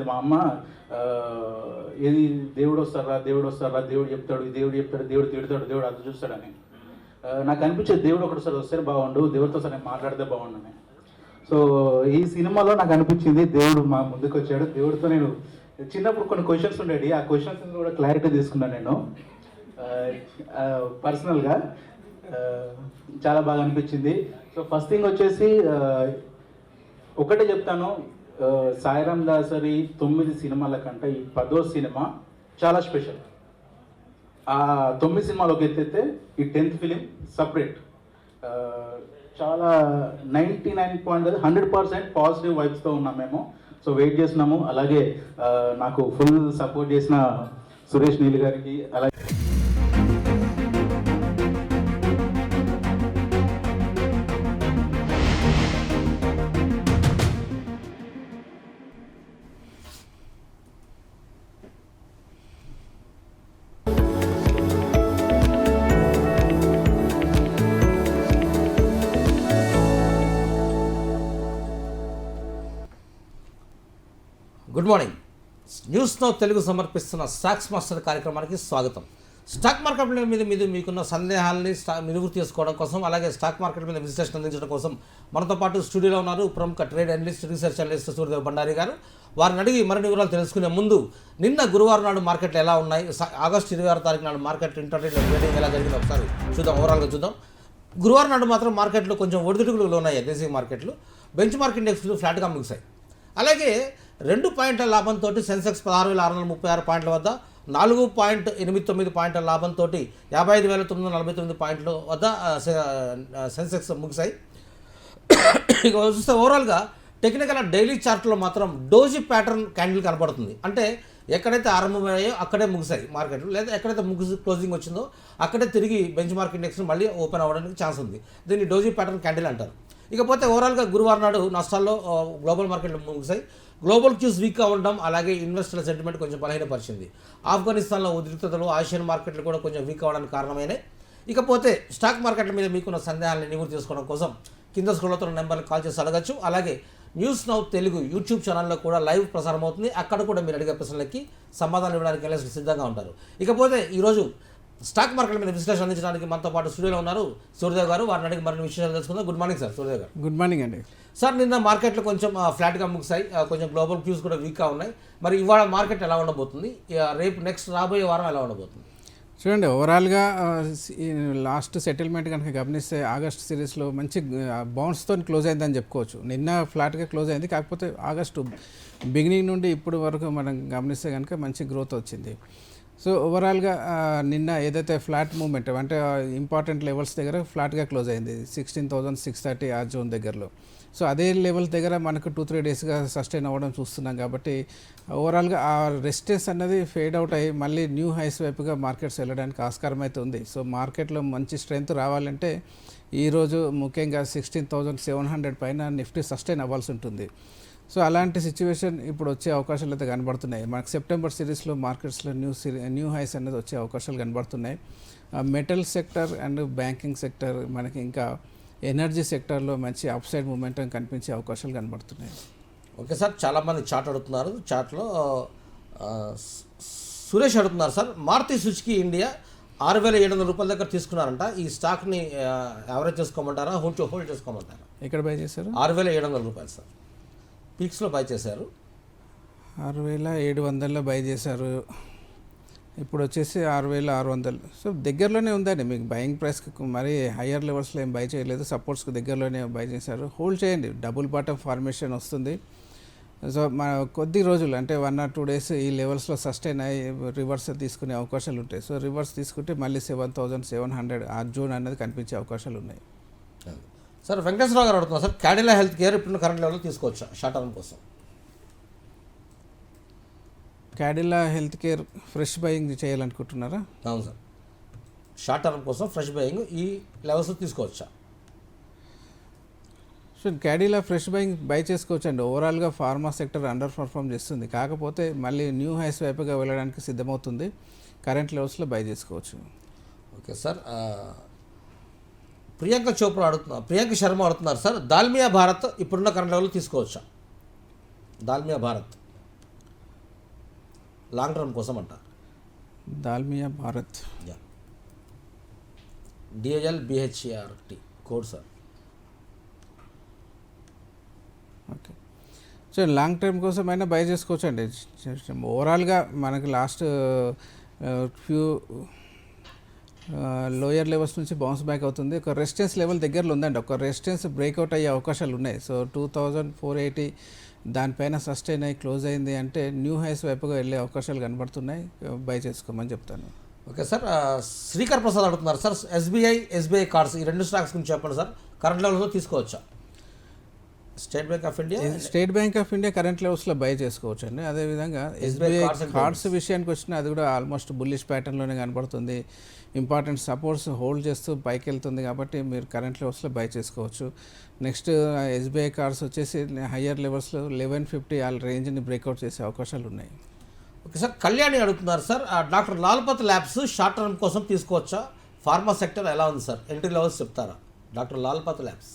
మా అమ్మ, ఏది దేవుడు వస్తారా, దేవుడు వస్తారా, దేవుడు చెప్తాడు, దేవుడు చెప్తాడు, దేవుడు తిడతాడు, దేవుడు అది చూస్తాడని. నాకు అనిపించేది దేవుడు ఒకటిసారి వస్తే బాగుండు, దేవుడితో సరే మాట్లాడితే బాగుండని. సో ఈ సినిమాలో నాకు అనిపించింది దేవుడు మా ముందుకు వచ్చాడు. దేవుడితో నేను చిన్నప్పుడు కొన్ని క్వశ్చన్స్ ఉండేవి, ఆ క్వశ్చన్స్ కూడా క్లారిటీ తీసుకున్నాను నేను పర్సనల్గా. చాలా బాగా అనిపించింది. సో ఫస్ట్ థింగ్ వచ్చేసి ఒకటే చెప్తాను, సాయిరామ్ దాసరి 9 సినిమాల కంటే ఈ 10వ సినిమా చాలా స్పెషల్. ఆ 9 సినిమాలోకి ఎత్తైతే ఈ 10th ఫిలిం సపరేట్. చాలా 100% పాజిటివ్ వైబ్స్తో ఉన్నాం మేము. సో వెయిట్ చేస్తున్నాము. అలాగే నాకు ఫుల్ సపోర్ట్ చేసిన సురేష్ నీల్ గారికి, అలాగే good morning. News now Telugu సమర్పిస్తున్న స్టాక్స్ మాస్టర్ కార్యక్రమానికి స్వాగతం. స్టాక్ మార్కెట్ మీద మీకున్న సందేహాలని నివృత్తి చేసుకోవడం కోసం, అలాగే స్టాక్ మార్కెట్ మీద విశ్లేషణ అందించడం కోసం మనతో పాటు స్టూడియోలో ఉన్నారు ప్రముఖ trade analyst, research analyst Suryadev Bhandari గారు. వారిని అడిగి మరిన్ని వివరాలు తెలుసుకునే ముందు, నిన్న గురువారం నాడు మార్కెట్లు ఎలా ఉన్నాయి, ఆగస్టు 26 తారీఖు నాడు మార్కెట్ ఇంటర్నెట్లో ట్రేడింగ్ ఎలా జరిగిందో ఒకసారి చూద్దాం, ఓవరాల్గా చూద్దాం. గురువారం నాడు మాత్రం మార్కెట్లు కొంచెం ఒడిదుడుకులు ఉన్నాయి. దేశీయ మార్కెట్లు బెంచ్ మార్క్ ఇండెక్స్లు ఫ్లాట్గా ముగిశాయి. అలాగే 2 పాయింట్ల లాభంతో సెన్సెక్స్ 16,636 పాయింట్ల వద్ద, 4.89 పాయింట్ల లాభంతో 55,949 పాయింట్ల వద్ద సెన్సెక్స్ ముగిశాయి. ఇక చూస్తే ఓవరాల్గా టెక్నికల్ డైలీ చార్ట్లో మాత్రం డోజీ ప్యాటర్న్ క్యాండిల్ కనపడుతుంది. అంటే ఎక్కడైతే ఆరంభమయ్యాయో అక్కడే ముగిశాయి మార్కెట్లు, లేదా ఎక్కడైతే క్లోజింగ్ వచ్చిందో అక్కడే తిరిగి బెంచ్ మార్క్ ఇండెక్స్ మళ్ళీ ఓపెన్ అవ్వడానికి ఛాన్స్ ఉంది. దీన్ని డోజీ ప్యాటర్న్ క్యాండిల్ అంటారు. ఇకపోతే ఓవరాల్గా గురువారం నాడు నష్టాల్లో గ్లోబల్ మార్కెట్లు ముగిశాయి. గ్లోబల్ క్యూస్ వీక్గా ఉండడం, అలాగే ఇన్వెస్టర్ల సెంటిమెంట్ కొంచెం బలహీనపరిచింది. ఆఫ్ఘనిస్తాన్లో ఉద్రిక్తతలు ఆసియన్ మార్కెట్లు కూడా కొంచెం వీక్ అవ్వడానికి కారణమైనాయి. ఇకపోతే స్టాక్ మార్కెట్ల మీద మీకున్న సందేహాలను నివృత్తి చేసుకోవడం కోసం కింద స్క్రోల్ అవుతున్న నెంబర్కి కాల్ చేసి అడగచ్చు. అలాగే న్యూస్ నౌ తెలుగు యూట్యూబ్ ఛానల్లో కూడా లైవ్ ప్రసారం అవుతుంది. అక్కడ కూడా మీరు అడిగే ప్రశ్నలకి సమాధానం ఇవ్వడానికి వెళ్ళి సిద్ధంగా ఉంటారు. ఇకపోతే ఈరోజు స్టాక్ మార్కెట్ మీద విశ్లేషణ అందించడానికి మనతో పాటు స్టూడియోలో ఉన్నారు సూర్యదేవ్ గారు. వారిని అడిగి మరిన్ని విషయాలు తెలుసుకుందాం. Good morning sir. సూర్యదేవ్ గారు. గుడ్ మార్నింగ్ అండి. సార్, నిన్న మార్కెట్లు కొంచెం ఫ్లాట్గా ముగిశాయి, కొంచెం గ్లోబల్ క్యూస్ కూడా వీక్గా ఉన్నాయి. మరి ఇవాళ మార్కెట్ ఎలా ఉండబోతుంది, రేపు నెక్స్ట్ రాబోయే వారం ఎలా ఉండబోతుంది? చూడండి, ఓవరాల్గా లాస్ట్ సెటిల్మెంట్ కనుక గమనిస్తే ఆగస్ట్ సిరీస్లో మంచి బౌన్స్తో క్లోజ్ అయిందని చెప్పుకోవచ్చు. నిన్న ఫ్లాట్గా క్లోజ్ అయింది, కాకపోతే ఆగస్టు బిగినింగ్ నుండి ఇప్పుడు వరకు మనం గమనిస్తే కనుక మంచి గ్రోత్ వచ్చింది. సో ఓవరాల్గా నిన్న ఏదైతే ఫ్లాట్ మూమెంట్ అంటే ఇంపార్టెంట్ లెవెల్స్ దగ్గర ఫ్లాట్గా క్లోజ్ అయింది 16,630 ఆ జోన్ దగ్గరలో. సో అదే లెవెల్ దగ్గర మనకు 2-3 డేస్గా సస్టైన్ అవ్వడం చూస్తున్నాం. కాబట్టి ఓవరాల్గా ఆ రెసిస్టెన్స్ అన్నది ఫేడ్ అవుట్ అయ్యి మళ్ళీ న్యూ హైస్ వైపుగా మార్కెట్స్ వెళ్ళడానికి ఆస్కారం అయితే ఉంది. సో మార్కెట్లో మంచి స్ట్రెంగ్త్ రావాలంటే ఈరోజు ముఖ్యంగా 16,700 పైన నిఫ్టీ సస్టైన్ అవ్వాల్సి ఉంటుంది. సో అలాంటి సిచ్యువేషన్ ఇప్పుడు వచ్చే అవకాశాలు అయితే కనబడుతున్నాయి. మనకు సెప్టెంబర్ సిరీస్లో మార్కెట్స్లో న్యూ హైస్ అనేది వచ్చే అవకాశాలు కనబడుతున్నాయి. Metal sector and banking sector, మనకి ఇంకా ఎనర్జీ సెక్టర్లో మంచి అప్ సైడ్ మూమెంటం కనిపించే అవకాశాలు కనబడుతున్నాయి. ఓకే సార్, చాలామంది చార్ట్ అడుగుతున్నారు. చార్ట్లో సురేష్ అడుగుతున్నారు సార్, మారుతి సుజుకి ఇండియా 6,700 రూపాయల దగ్గర తీసుకున్నారంట. ఈ స్టాక్ని యావరేజ్ చేసుకోమంటారా, హోల్డ్ చేసుకోమంటారా? ఎక్కడ బై చేశారు? 6,700 రూపాయలు సార్, పీక్స్లో బై చేశారు. 6,700లో బై చేశారు. ఇప్పుడు వచ్చేసి 6,600. సో దగ్గరలోనే ఉందండి మీకు బయింగ్ ప్రైస్కి. మరీ హయ్యర్ లెవెల్స్లో ఏం బై చేయలేదు, సపోర్ట్స్కి దగ్గరలోనే బై చేశారు. హోల్డ్ చేయండి, డబుల్ బాటమ్ ఫార్మేషన్ వస్తుంది. సో మన కొద్ది రోజులు అంటే 1 or 2 days ఈ లెవెల్స్లో సస్టైన్ అయ్యి రివర్స్ తీసుకునే అవకాశాలు ఉంటాయి. సో రివర్స్ తీసుకుంటే మళ్ళీ 7,700 ఆ జోన్ అనేది కనిపించే అవకాశాలు ఉన్నాయి. సార్, వెంకటేశ్వరరావు గారు అడుగుతున్నారు సార్, క్యాడిలా హెల్త్ కేర్ ఇప్పుడు కరెంట్ లెవెల్లో తీసుకోవచ్చా షార్ట్ టర్మ్ కోసం? Cadila health care fresh buying చేయాలనుకుంటున్నారా? అవును సార్, షార్ట్ టర్మ్ కోసం ఫ్రెష్ బయింగ్ ఈ లెవెల్స్ తీసుకోవచ్చా? So Cadila fresh buying by చేసుకోవచ్చు అండి. ఓవరాల్గా ఫార్మా సెక్టర్ అండర్ పర్ఫామ్ చేస్తుంది, కాకపోతే మళ్ళీ న్యూ హైస్ వైపుగా వెళ్ళడానికి సిద్ధమవుతుంది. కరెంట్ లెవెల్స్లో బై చేసుకోవచ్చు. ఓకే సార్, ప్రియాంక శర్మ అడుగుతున్నారు సార్, దాల్మియా భారత్ ఇప్పుడున్న కరెంట్ లెవెల్ తీసుకోవచ్చా? దాల్మియా భారత్ లాంగ్ టర్మ్ కోసం అంటారు? Dalmia Bharat. Yeah, DILBHART code sir. Okay, so long term కోసం అయినా బై చేసుకోవచ్చు అండి. ఓవరాల్గా మనకి లాస్ట్ ఫ్యూ లోయర్ లెవెల్స్ నుంచి బౌన్స్ బ్యాక్ అవుతుంది. ఒక రెసిస్టెన్స్ లెవెల్ దగ్గరలో ఉందండి, ఒక రెసిస్టెన్స్ బ్రేక్అవుట్ అయ్యే అవకాశాలు ఉన్నాయి. సో 2480 దానిపైన సస్టైన్ అయ్యి క్లోజ్ అయింది అంటే న్యూ హైస్ వైపుగా వెళ్ళే అవకాశాలు కనబడుతున్నాయి, బై చేసుకోమని చెప్తాను. ఓకే సార్, శ్రీకర్ ప్రసాద్ అడుగుతున్నారు సార్, SBI కార్డ్స్ ఈ రెండు స్టాక్స్ గురించి చెప్పండి సార్, కరెంట్ లెవెల్స్లో తీసుకోవచ్చా? State bank of India current లెవెల్స్లో బై చేసుకోవచ్చు అండి. అదేవిధంగా SBI కార్డ్స్ విషయానికి వచ్చినా అది కూడా ఆల్మోస్ట్ బుల్లిష్ ప్యాటర్న్లోనే కనబడుతుంది. ఇంపార్టెంట్ సపోర్ట్స్ హోల్డ్ చేస్తూ పైకి వెళ్తుంది కాబట్టి మీరు కరెంట్ లెవెల్స్లో బై చేసుకోవచ్చు. నెక్స్ట్ SBI కార్డ్స్ వచ్చేసి హయ్యర్ లెవెల్స్లో 1150 ఆ రేంజ్ని బ్రేక్అవుట్ చేసే అవకాశాలు ఉన్నాయి. ఓకే సార్, కళ్యాణి అడుగుతున్నారు sir, doctor Lal Path labs short term కోసం తీసుకోవచ్చా? ఫార్మా సెక్టర్ ఎలా ఉంది సార్, ఎంట్రీ లెవెల్స్ చెప్తారా? డాక్టర్ లాల్పత్ ల్యాబ్స్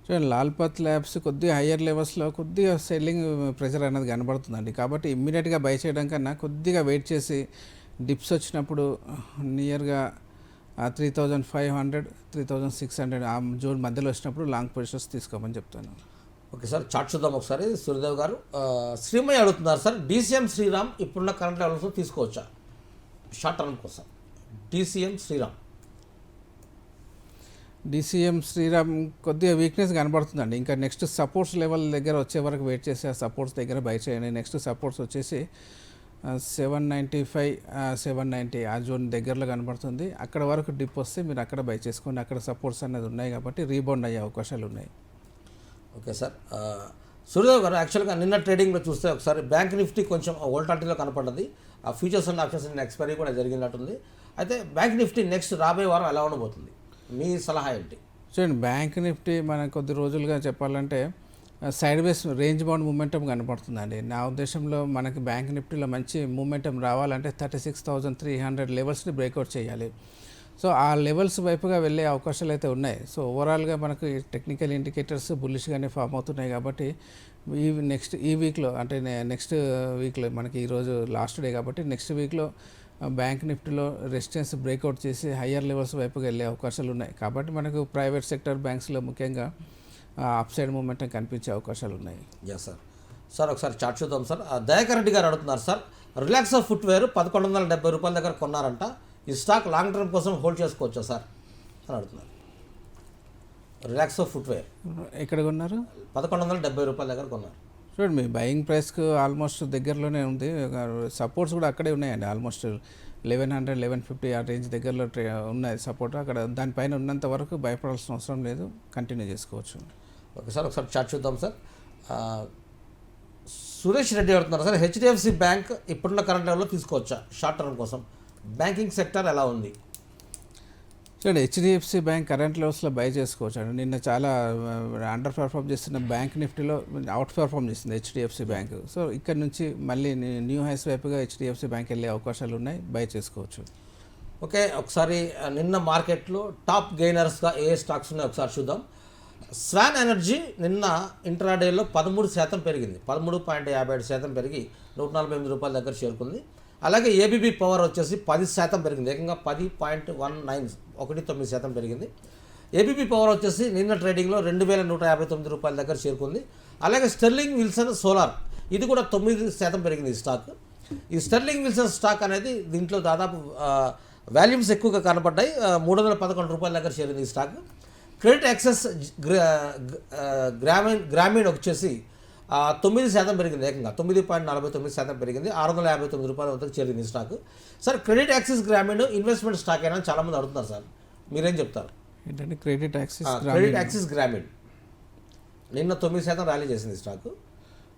చూడండి, లాల్పత్ ల్యాబ్స్ కొద్దిగా హయ్యర్ లెవెల్స్లో కొద్దిగా సెల్లింగ్ ప్రెషర్ అనేది కనబడుతుందండి. కాబట్టి ఇమ్మీడియట్గా బై చేయడం కన్నా కొద్దిగా వెయిట్ చేసి డిప్స్ వచ్చినప్పుడు నియర్గా 3500 3600 ఆ జోన్ మధ్యలో వచ్చినప్పుడు లాంగ్ పొజిషన్స్ తీసుకోమని చెప్తాను. ఓకే సార్, చార్ట్ చూద్దాం ఒకసారి. సూర్యదేవ్ గారు శ్రీమయ్య అడుగుతున్నారు సార్, DCM శ్రీరామ్ ఇప్పుడున్న కరెంట్ లెవెల్స్లో తీసుకోవచ్చా షార్ట్ టర్మ్ కోసం? DCM శ్రీరామ్ కొద్దిగా వీక్నెస్ కనబడుతుందండి. ఇంకా నెక్స్ట్ సపోర్ట్స్ లెవెల్ దగ్గర వచ్చే వరకు వెయిట్ చేసి ఆ సపోర్ట్స్ దగ్గర బై చేయండి. నెక్స్ట్ సపోర్ట్స్ వచ్చేసి 795 790 ఆ జోన్ దగ్గరలో కనబడుతుంది. అక్కడ వరకు డిప్ వస్తే మీరు అక్కడ బై చేసుకోండి. అక్కడ సపోర్ట్స్ అనేది ఉన్నాయి కాబట్టి రీబౌండ్ అయ్యే అవకాశాలు ఉన్నాయి. ఓకే సార్, సూర్యదేవ్ గారు యాక్చువల్గా నిన్న ట్రేడింగ్లో చూస్తే ఒకసారి బ్యాంక్ నిఫ్టీ కొంచెం వోల్టాలిటీలో కనపడ్డది. ఆ ఫ్యూచర్స్ అండ్ ఆప్షన్స్ ఎక్స్పైరీ కూడా జరిగినట్టుంది. అయితే బ్యాంక్ నిఫ్టీ నెక్స్ట్ రాబోయే వారం ఎలా ఉండబోతుంది, మీ సలహా ఏంటి? చూడండి, బ్యాంక్ నిఫ్టీ మన కొద్ది రోజులుగా చెప్పాలంటే sideways range bound momentum కనపడుతుందండి. నా ఉద్దేశంలో మనకి బ్యాంక్ నిఫ్టీలో మంచి మూమెంటం రావాలంటే 36,300 లెవెల్స్ని బ్రేక్అవుట్ చేయాలి. సో ఆ లెవెల్స్ వైపుగా వెళ్ళే అవకాశాలు అయితే ఉన్నాయి. సో ఓవరాల్గా మనకు టెక్నికల్ ఇండికేటర్స్ బుల్లిష్గానే ఫామ్ అవుతున్నాయి కాబట్టి ఈ వీక్లో అంటే నెక్స్ట్ వీక్లో మనకి ఈరోజు లాస్ట్ డే కాబట్టి నెక్స్ట్ వీక్లో బ్యాంక్ నిఫ్టీలో రెసిస్టెన్స్ బ్రేక్అవుట్ చేసి హయ్యర్ లెవెల్స్ వైపుగా వెళ్ళే అవకాశాలు ఉన్నాయి. కాబట్టి మనకు ప్రైవేట్ సెక్టర్ బ్యాంక్స్లో ముఖ్యంగా అప్ సైడ్ మూమెంట్ కనిపించే అవకాశాలు ఉన్నాయి. Yes sir. సార్ ఒకసారి చార్ట్ చూద్దాం సార్. దయాకర్ రెడ్డి గారు అడుగుతున్నారు సార్, రిలాక్సో ఫుట్వేర్ 1170 రూపాయల దగ్గర కొన్నారంట, ఈ స్టాక్ లాంగ్ టర్మ్ కోసం హోల్డ్ చేసుకోవచ్చా సార్ అని అడుగుతున్నారు. రిలాక్సో ఫుట్వేర్ ఎక్కడ కొన్నారు? 1170 రూపాయల దగ్గర కొన్నారు. చూడండి, మీ బయింగ్ ప్రైస్కి ఆల్మోస్ట్ దగ్గరలోనే ఉంది. సపోర్ట్స్ కూడా అక్కడే ఉన్నాయండి. ఆల్మోస్ట్ 1100 1150 ఆ రేంజ్ దగ్గరలో ఉన్నాయి సపోర్ట్. అక్కడ దానిపైన ఉన్నంత వరకు భయపడాల్సిన అవసరం లేదు, కంటిన్యూ చేసుకోవచ్చు. ఓకే సార్, ఒకసారి చార్ట్ చూద్దాం సార్. సురేష్ రెడ్డి అడుగుతున్నారు సార్, HDFC బ్యాంక్ ఇప్పుడున్న కరెంట్ లెవెల్లో తీసుకోవచ్చా షార్ట్ టర్మ్ కోసం? బ్యాంకింగ్ సెక్టర్ ఎలా ఉంది? చూడండి, HDFC బ్యాంక్ కరెంట్ లెవెల్స్లో బై చేసుకోవచ్చు అండి. నిన్న చాలా అండర్ పర్ఫామ్ చేస్తున్న బ్యాంక్ నిఫ్టీలో అవుట్ పర్ఫామ్ చేస్తుంది HDFC బ్యాంక్. సో ఇక్కడ నుంచి మళ్ళీ న్యూ హైస్ వైపుగా HDFC బ్యాంక్ వెళ్ళే అవకాశాలు ఉన్నాయి, బై చేసుకోవచ్చు. ఓకే, ఒకసారి నిన్న మార్కెట్లో టాప్ గెయినర్స్గా ఏ స్టాక్స్ ఉన్నాయో ఒకసారి చూద్దాం. స్వాన్ ఎనర్జీ నిన్న ఇంట్రాడేలో 13% పెరిగింది, 13.57% పెరిగి 148 రూపాయల దగ్గర చేరుకుంది. అలాగే ABB పవర్ వచ్చేసి 10% పెరిగింది, ఏకంగా 10.19% పెరిగింది. ABB పవర్ వచ్చేసి నిన్న ట్రేడింగ్లో 2159 రూపాయల దగ్గర చేరుకుంది. అలాగే స్టెర్లింగ్ విల్సన్ సోలార్ ఇది కూడా 9% పెరిగింది ఈ స్టాక్. ఈ స్టెర్లింగ్ విల్సన్ స్టాక్ అనేది దీంట్లో దాదాపు వాల్యూమ్స్ ఎక్కువగా కనపడ్డాయి, 311 రూపాయల దగ్గర చేరింది ఈ స్టాక్. క్రెడిట్ యాక్సెస్ గ్రామీణ్ వచ్చేసి 9% పెరిగింది, ఏకంగా 9.49% పెరిగింది, 659 రూపాయల వద్దకు చేరింది ఈ stock. Sir, credit axis Grameen investment stock అయినా చాలామంది అడుగుతున్నారు సార్, మీరేం చెప్తారు? ఏంటంటే క్రెడిట్ యాక్సిస్ గ్రామీణ్ నిన్న 9% ర్యాలీ చేసింది ఈ స్టాక్.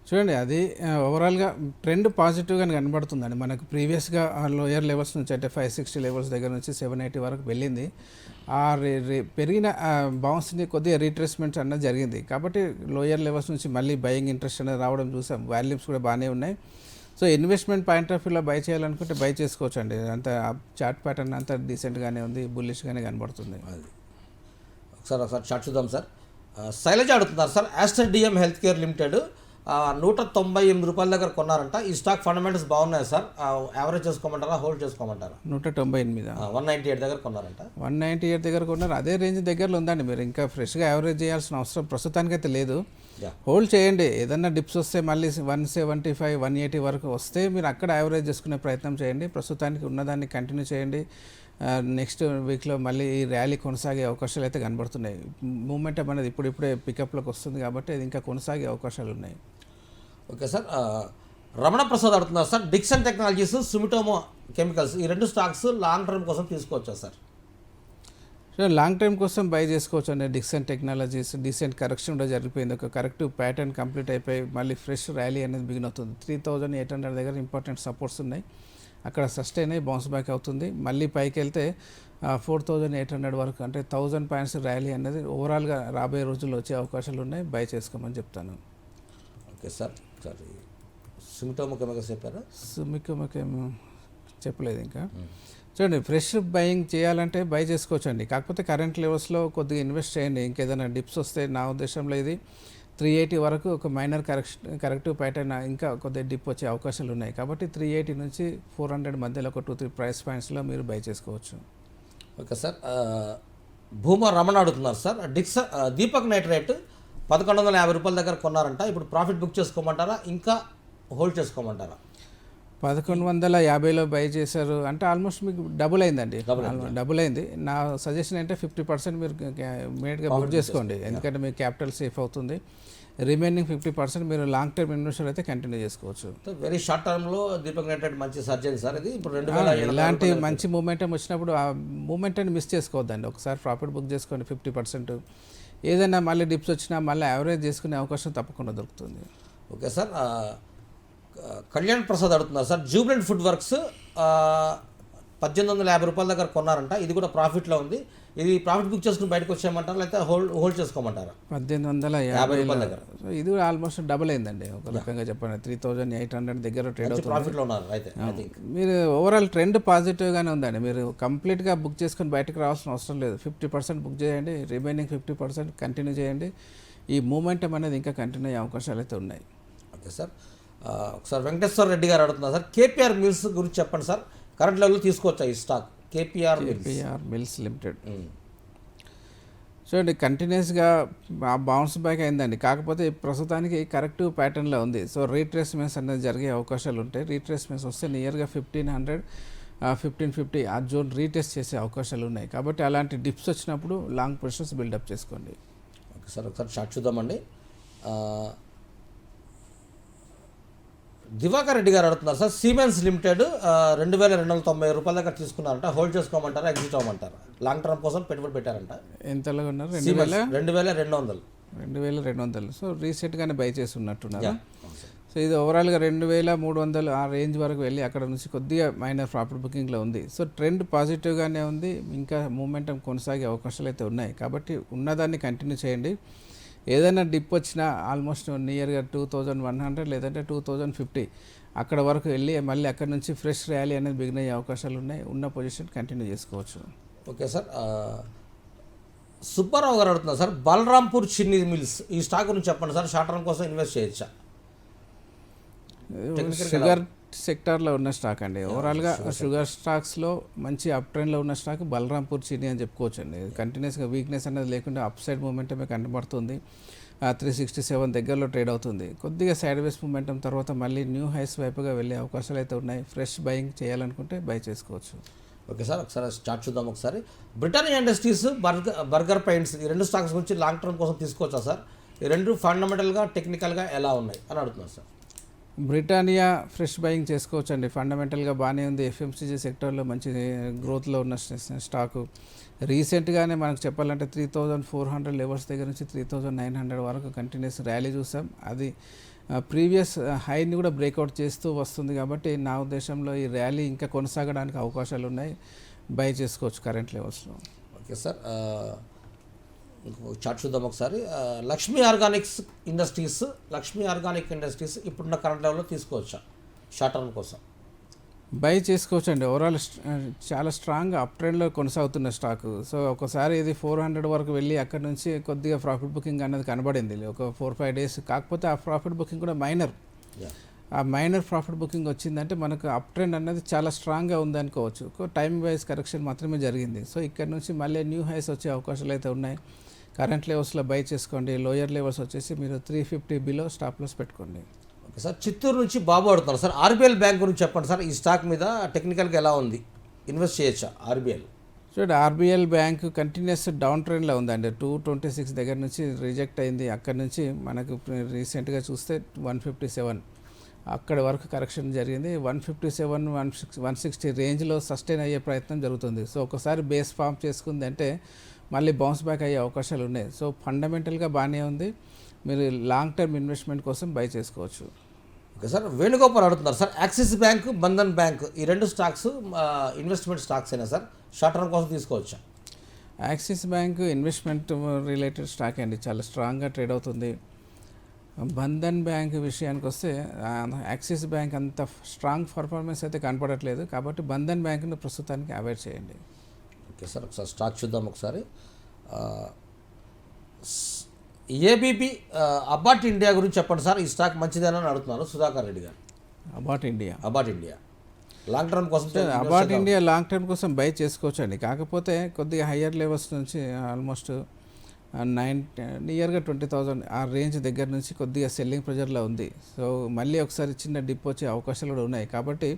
చూడండి, అది ఓవరాల్గా ట్రెండ్ పాజిటివ్గానే కనబడుతుందండి. మనకు ప్రీవియస్గా లోయర్ లెవెల్స్ నుంచి అంటే 560 లెవెల్స్ దగ్గర నుంచి 780 వరకు వెళ్ళింది. ఆ పెరిగిన బౌన్స్ని కొద్దిగా రీట్రేస్మెంట్స్ అన్నది జరిగింది. కాబట్టి లోయర్ లెవెల్స్ నుంచి మళ్ళీ బయింగ్ ఇంట్రెస్ట్ అనేది రావడం చూసాం. వాల్యూమ్స్ కూడా బాగానే ఉన్నాయి. సో ఇన్వెస్ట్మెంట్ పాయింట్ ఆఫ్ వ్యూలో బై చేయాలనుకుంటే బై చేసుకోవచ్చు అండి. అంత చార్ట్ ప్యాటర్న్ అంతా డీసెంట్గానే ఉంది, బుల్లిష్గానే కనబడుతుంది. అది ఒకసారి చార్ట్ చూద్దాం సార్. శైలజ అడుగుతున్నారు sir, Aster DM health care limited 198 రూపాయల దగ్గర కొన్నారంట. ఈ స్టాక్ ఫండమెంటల్స్ బాగున్నాయి సార్, యావరేజ్ చేసుకోమంటారా, హోల్డ్ చేసుకోమంటారా? 198 198 దగ్గర కొన్నారంట. 198 దగ్గర కొన్నారు, అదే రేంజ్ దగ్గరలో ఉందండి. మీరు ఇంకా ఫ్రెష్గా యావరేజ్ చేయాల్సిన అవసరం ప్రస్తుతానికైతే లేదు. హోల్డ్ చేయండి, ఏదన్నా డిప్స్ వస్తే మళ్ళీ 175 180 వరకు వస్తే మీరు అక్కడ యావరేజ్ చేసుకునే ప్రయత్నం చేయండి. ప్రస్తుతానికి ఉన్నదాన్ని కంటిన్యూ చేయండి. నెక్స్ట్ వీక్లో మళ్ళీ ఈ ర్యాలీ కొనసాగే అవకాశాలు అయితే కనబడుతున్నాయి. మూమెంటం అనేది ఇప్పుడిప్పుడే పికప్లోకి వస్తుంది కాబట్టి అది ఇంకా కొనసాగే అవకాశాలు ఉన్నాయి. ఓకే సార్, రమణ ప్రసాద్ అడుగుతున్నారు sir, Dixon technologies, Sumitomo chemicals ఈ రెండు స్టాక్స్ లాంగ్ టర్మ్ కోసం తీసుకోవచ్చా సార్? సో లాంగ్ టైం కోసం బై చేసుకోవచ్చు అండి. డిక్సన్ టెక్నాలజీస్ డీసెంట్ కరెక్షన్ కూడా జరిగిపోయింది, ఒక కరెక్టివ్ ప్యాటర్న్ కంప్లీట్ అయిపోయి మళ్ళీ ఫ్రెష్ ర్యాలీ అనేది బిగిన్ అవుతుంది. 3800 దగ్గర ఇంపార్టెంట్ సపోర్ట్స్ ఉన్నాయి, అక్కడ సస్టైన్ అయ్యి బౌన్స్ బ్యాక్ అవుతుంది. మళ్ళీ పైకి వెళ్తే 4800 వరకు, అంటే 1000 పాయింట్స్ ర్యాలీ అనేది ఓవరాల్గా రాబోయే రోజుల్లో వచ్చే అవకాశాలు ఉన్నాయి, బై చేసుకోమని చెప్తాను. ఓకే సార్, సరే సుమిటోమో కెమికల్స్ చెప్పారా? సుమికోమకేమో చెప్పలేదు ఇంకా. చూడండి, ఫ్రెష్ బయింగ్ చేయాలంటే బై చేసుకోవచ్చండి, కాకపోతే కరెంట్ లెవెల్స్లో కొద్దిగా ఇన్వెస్ట్ చేయండి. ఇంకేదైనా డిప్స్ వస్తే నా ఉద్దేశంలో ఇది 380 వరకు ఒక మైనర్ కరెక్టివ్ ప్యాటర్న్, ఇంకా కొద్దిగా డిప్ వచ్చే అవకాశాలు ఉన్నాయి. కాబట్టి 380 నుంచి 400 మధ్యలో ఒక 2-3 ప్రైస్ పాయింట్స్లో మీరు బై చేసుకోవచ్చు. ఓకే సార్, భూమా రమణ అడుగుతున్నారు సార్, దీపక్ నైట్రేట్ 1150 రూపాయల దగ్గర కొన్నారంట. ఇప్పుడు ప్రాఫిట్ బుక్ చేసుకోమంటారా, ఇంకా హోల్డ్ చేసుకోమంటారా? 1150లో బై చేశారు అంటే ఆల్మోస్ట్ మీకు డబుల్ అయిందండి, డబుల్ అయింది. నా సజెషన్ అంటే 50% మీరు ఇమీడియట్గా బుక్ చేసుకోండి, ఎందుకంటే మీ క్యాపిటల్ సేఫ్ అవుతుంది. రిమైనింగ్ 50% మీరు లాంగ్ టర్మ్ ఇన్వెస్టర్ అయితే కంటిన్యూ చేసుకోవచ్చు. వెరీ షార్ట్ టర్మ్లో దీపక్ నైట్రేట్ మంచి సర్జన్ సార్, ఇది ఇప్పుడు ఇలాంటి మంచి మూమెంటం వచ్చినప్పుడు ఆ మూమెంటాన్ని మిస్ చేసుకోవద్దండి. ఒకసారి ప్రాఫిట్ బుక్ చేసుకోండి 50%. ఏదైనా మళ్ళీ డిప్స్ వచ్చినా మళ్ళీ యావరేజ్ చేసుకునే అవకాశం తప్పకుండా దొరుకుతుంది. ఓకే సార్, కళ్యాణ్ ప్రసాద్ అడుగుతున్నారు సార్, జూబ్లెంట్ ఫుడ్ వర్క్స్ 1850 రూపాయల దగ్గర కొన్నారంట. ఇది కూడా ప్రాఫిట్లో ఉంది, ఇది ప్రాఫిట్ బుక్ చేసుకుని బయటకు వచ్చేయమంటారా, లేకపోతే హోల్డ్ చేసుకోమంటారా? 1850 రూపాయల దగ్గర, ఇది కూడా ఆల్మోస్ట్ డబుల్ అయిందండి. ఒక రకంగా చెప్పండి 3800 దగ్గర ట్రేడ్ అవుతుంది, ప్రాఫిట్లో ఉన్నారు. అయితే మీరు ఓవరాల్ ట్రెండ్ పాజిటివ్గానే ఉందండి. మీరు కంప్లీట్గా బుక్ చేసుకొని బయటకు రావాల్సిన అవసరం లేదు. 50% బుక్ చేయండి, రిమైనింగ్ 50% కంటిన్యూ చేయండి. ఈ మూమెంటం అనేది ఇంకా కంటిన్యూ అయ్యే అవకాశాలు అయితే ఉన్నాయి. ఓకే సార్, ఒకసారి వెంకటేశ్వర రెడ్డి గారు అడుగుతున్నారు సార్, కేపీఆర్ మిల్స్ గురించి చెప్పండి సార్, కరెంట్ లెవెల్లో తీసుకోవచ్చా ఈ స్టాక్? కేపీఆర్ మిల్స్ లిమిటెడ్ చూడండి, కంటిన్యూస్గా బౌన్స్ బ్యాక్ అయిందండి, కాకపోతే ప్రస్తుతానికి కరెక్టివ్ ప్యాటర్న్లో ఉంది. సో రీట్రేస్మెంట్స్ అనేది జరిగే అవకాశాలు ఉంటాయి. రీట్రేస్మెంట్స్ వస్తే నియర్గా 1500 1550 ఆ జోన్ రీటెస్ట్ చేసే అవకాశాలు ఉన్నాయి. కాబట్టి అలాంటి డిప్స్ వచ్చినప్పుడు లాంగ్ పొజిషన్స్ బిల్డప్ చేసుకోండి. ఓకే సార్, ఒకసారి షార్ట్ చూద్దామండి. దివాకర్ రెడ్డి గారు అడుగుతున్నారు సార్, సిమెన్స్ లిమిటెడ్ 2290 రూపాయల దగ్గర తీసుకున్నారంట, హోల్డ్ చేసుకోమంటారా, ఎగ్జిట్ అవ్వమంటారా? లాంగ్ టర్మ్ కోసం పెట్టుబడి పెట్టారంట. ఎంతలో ఉన్నారు? 2200. సో రీసెంట్గానే బై చేసి ఉన్నట్టున్నారు. సో ఇది ఓవరాల్గా 2300 ఆ రేంజ్ వరకు వెళ్ళి అక్కడ నుంచి కొద్దిగా మైనర్ ప్రాఫిట్ బుకింగ్లో ఉంది. సో ట్రెండ్ పాజిటివ్గానే ఉంది, ఇంకా మూమెంటం కొనసాగే అవకాశాలు అయితే ఉన్నాయి. కాబట్టి ఉన్నదాన్ని కంటిన్యూ చేయండి. ఏదైనా డిప్ వచ్చినా ఆల్మోస్ట్ నియర్గా 2100 లేదంటే 2050 అక్కడ వరకు వెళ్ళి మళ్ళీ అక్కడ నుంచి ఫ్రెష్ ర్యాలీ అనేది బిగిన్ అయ్యే అవకాశాలు ఉన్నాయి. ఉన్న పొజిషన్ కంటిన్యూ చేసుకోవచ్చు. ఓకే సార్, సుబ్బారావు గారు అడుగుతున్నారు సార్, బలరాంపూర్ చిన్ని మిల్స్ ఈ స్టాక్ గురించి చెప్పండి సార్, షార్ట్ టర్మ్ కోసం ఇన్వెస్ట్ చేయొచ్చా? షుగర్ సెక్టార్లో ఉన్న స్టాక్ అండి. ఓవరాల్గా షుగర్ స్టాక్స్లో మంచి అప్ ట్రెండ్లో ఉన్న స్టాక్ బలరాంపూర్ చిన్ని అని చెప్పుకోవచ్చు అండి. కంటిన్యూస్గా వీక్నెస్ అనేది లేకుండా అప్ సైడ్ మూమెంటమే కనబడుతుంది. 367 దగ్గరలో ట్రేడ్ అవుతుంది. కొద్దిగా సైడ్ వేస్ మూమెంటం తర్వాత మళ్ళీ న్యూ హైస్ వైపుగా వెళ్ళే అవకాశాలు అయితే ఉన్నాయి. ఫ్రెష్ బయింగ్ చేయాలనుకుంటే బై చేసుకోవచ్చు. ఓకే సార్, ఒకసారి స్టార్ట్ చూద్దాం. ఒకసారి బ్రిటానియా ఇండస్ట్రీస్, బర్గర్ పెయింట్స్ ఈ రెండు స్టాక్స్ గురించి లాంగ్ టర్మ్ కోసం తీసుకోవచ్చా సార్? ఈ రెండు ఫండమెంటల్గా టెక్నికల్గా ఎలా ఉన్నాయి అని అడుగుతున్నారు సార్. బ్రిటానియా ఫ్రెష్ బయింగ్ చేసుకోవచ్చు అండి, ఫండమెంటల్గా బాగానే ఉంది. ఎఫ్ఎంసీజీ సెక్టర్లో మంచి గ్రోత్లో ఉన్న స్టాకు. రీసెంట్గానే మనకు చెప్పాలంటే 3400 లెవెల్స్ దగ్గర నుంచి 3900 వరకు కంటిన్యూస్ ర్యాలీ చూసాం. అది ప్రీవియస్ హైని కూడా బ్రేక్అవుట్ చేస్తూ వస్తుంది. కాబట్టి నా ఉద్దేశంలో ఈ ర్యాలీ ఇంకా కొనసాగడానికి అవకాశాలు ఉన్నాయి, బై చేసుకోవచ్చు కరెంట్ లెవెల్స్లో. ఓకే సార్, చార్ట్ చూద్దాం ఒకసారి. లక్ష్మీ ఆర్గానిక్ ఇండస్ట్రీస్ ఇప్పుడున్న కరెంట్ లెవెల్లో తీసుకోవచ్చా షార్ట్ టర్మ్ కోసం? బై చేసుకోవచ్చండి. ఓవరాల్ చాలా స్ట్రాంగ్ అప్ ట్రెండ్లో కొనసాగుతున్న స్టాకు. సో ఒకసారి ఇది 400 వరకు వెళ్ళి అక్కడ నుంచి కొద్దిగా ప్రాఫిట్ బుకింగ్ అనేది కనబడింది ఒక 4-5 డేస్. కాకపోతే ఆ ప్రాఫిట్ బుకింగ్ కూడా మైనర్. ఆ మైనర్ ప్రాఫిట్ బుకింగ్ వచ్చిందంటే మనకు అప్ ట్రెండ్ అనేది చాలా స్ట్రాంగ్గా ఉందనుకోవచ్చు. టైం వైజ్ కరెక్షన్ మాత్రమే జరిగింది. సో ఇక్కడ నుంచి మళ్ళీ న్యూ హైస్ వచ్చే అవకాశాలు అయితే ఉన్నాయి. కరెంట్ లెవెల్స్లో బై చేసుకోండి. లోయర్ లెవెల్స్ వచ్చేసి మీరు 350 బిలో స్టాప్ లాస్ పెట్టుకోండి. ఓకే సార్, చిత్తూరు నుంచి బాబు అడుగుతున్నారు సార్, ఆర్బీఎల్ బ్యాంక్ గురించి చెప్పండి సార్. ఈ స్టాక్ మీద టెక్నికల్గా ఎలా ఉంది, ఇన్వెస్ట్ చేయొచ్చా ఆర్బీఎల్? చూడండి, ఆర్బీఎల్ బ్యాంక్ కంటిన్యూస్ డౌన్ ట్రెండ్లో ఉందండి. 226 దగ్గర నుంచి రిజెక్ట్ అయింది. అక్కడ నుంచి మనకు రీసెంట్గా చూస్తే 157 అక్కడ వరకు కరెక్షన్ జరిగింది. 157, 160 రేంజ్లో సస్టైన్ అయ్యే ప్రయత్నం జరుగుతుంది. సో ఒకసారి బేస్ ఫామ్ చేసుకుంది అంటే మళ్ళీ బౌన్స్ బ్యాక్ అయ్యే అవకాశాలు ఉన్నాయి. సో ఫండమెంటల్గా బాగానే ఉంది. మీరు లాంగ్ టర్మ్ ఇన్వెస్ట్మెంట్ కోసం బై చేసుకోవచ్చు. ఓకే సార్, వేణుగోపాల్ అడుగుతున్నారు sir, axis bank, Bandhan bank ఈ రెండు స్టాక్స్ ఇన్వెస్ట్మెంట్ స్టాక్స్ అయినా సార్, షార్ట్ టర్మ్ కోసం తీసుకోవచ్చా? Axis bank investment related stock అండి, చాలా స్ట్రాంగ్గా ట్రేడ్ అవుతుంది. బంధన్ బ్యాంక్ విషయానికి వస్తే యాక్సిస్ బ్యాంక్ అంత స్ట్రాంగ్ పర్ఫార్మెన్స్ అయితే కనపడట్లేదు. కాబట్టి బంధన్ బ్యాంక్ను ప్రస్తుతానికి అవాయిడ్ చేయండి. ఓకే సార్, ఒకసారి స్టాక్ చూద్దాం ఒకసారి. ఏబీబీ అబాట్ ఇండియా గురించి చెప్పండి సార్, ఈ స్టాక్ మంచిదేనని అడుగుతున్నారు సుధాకర్ రెడ్డి గారు. అబాట్ ఇండియా లాంగ్ టర్మ్ కోసం అబాట్ ఇండియా లాంగ్ టర్మ్ కోసం బై చేసుకోవచ్చు అండి. కాకపోతే కొద్దిగా హయ్యర్ లెవెల్స్ నుంచి ఆల్మోస్ట్ 20,000 ఆ రేంజ్ దగ్గర నుంచి కొద్దిగా సెల్లింగ్ ప్రెజర్లో ఉంది. సో మళ్ళీ ఒకసారి చిన్న డిప్ వచ్చే అవకాశాలు కూడా ఉన్నాయి. కాబట్టి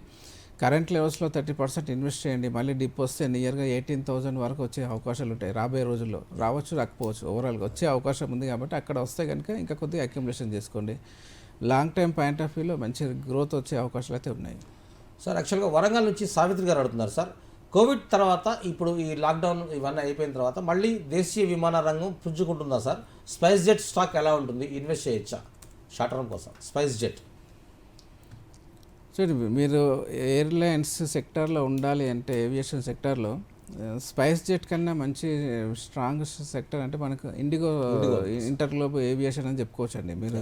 కరెంట్ లెవెల్స్లో 30% ఇన్వెస్ట్ చేయండి. మళ్ళీ డిప్ వస్తే నియర్గా 18,000 వరకు వచ్చే అవకాశాలు ఉంటాయి. రాబోయే రోజుల్లో రావచ్చు, రాకపోవచ్చు, ఓవరాల్గా వచ్చే అవకాశం ఉంది. కాబట్టి అక్కడ వస్తే కనుక ఇంకా కొద్దిగా అక్యుములేషన్ చేసుకోండి. లాంగ్ టైం పాయింట్ ఆఫ్ వ్యూలో మంచి గ్రోత్ వచ్చే అవకాశాలు అయితే ఉన్నాయి. సార్ యాక్చువల్గా వరంగల్ నుంచి సావిత్రి గారు అడుగుతున్నారు సార్, కోవిడ్ తర్వాత ఇప్పుడు ఈ లాక్డౌన్ ఇవన్నీ అయిపోయిన తర్వాత మళ్ళీ దేశీయ విమాన రంగం పుంజుకుంటుందా సార్? స్పైస్ జెట్ స్టాక్ ఎలా ఉంటుంది, ఇన్వెస్ట్ చేయొచ్చా షార్ట్ టర్మ్ కోసం? స్పైస్ జెట్ చూడండి, మీరు ఎయిర్లైన్స్ సెక్టార్లో ఉండాలి అంటే ఏవియేషన్ సెక్టార్లో స్పైస్ జెట్ కన్నా మంచి స్ట్రాంగ్ సెక్టర్ అంటే మనకు ఇండిగో ఇంటర్గ్లోబ్ ఏవియేషన్ అని చెప్పుకోవచ్చు అండి. మీరు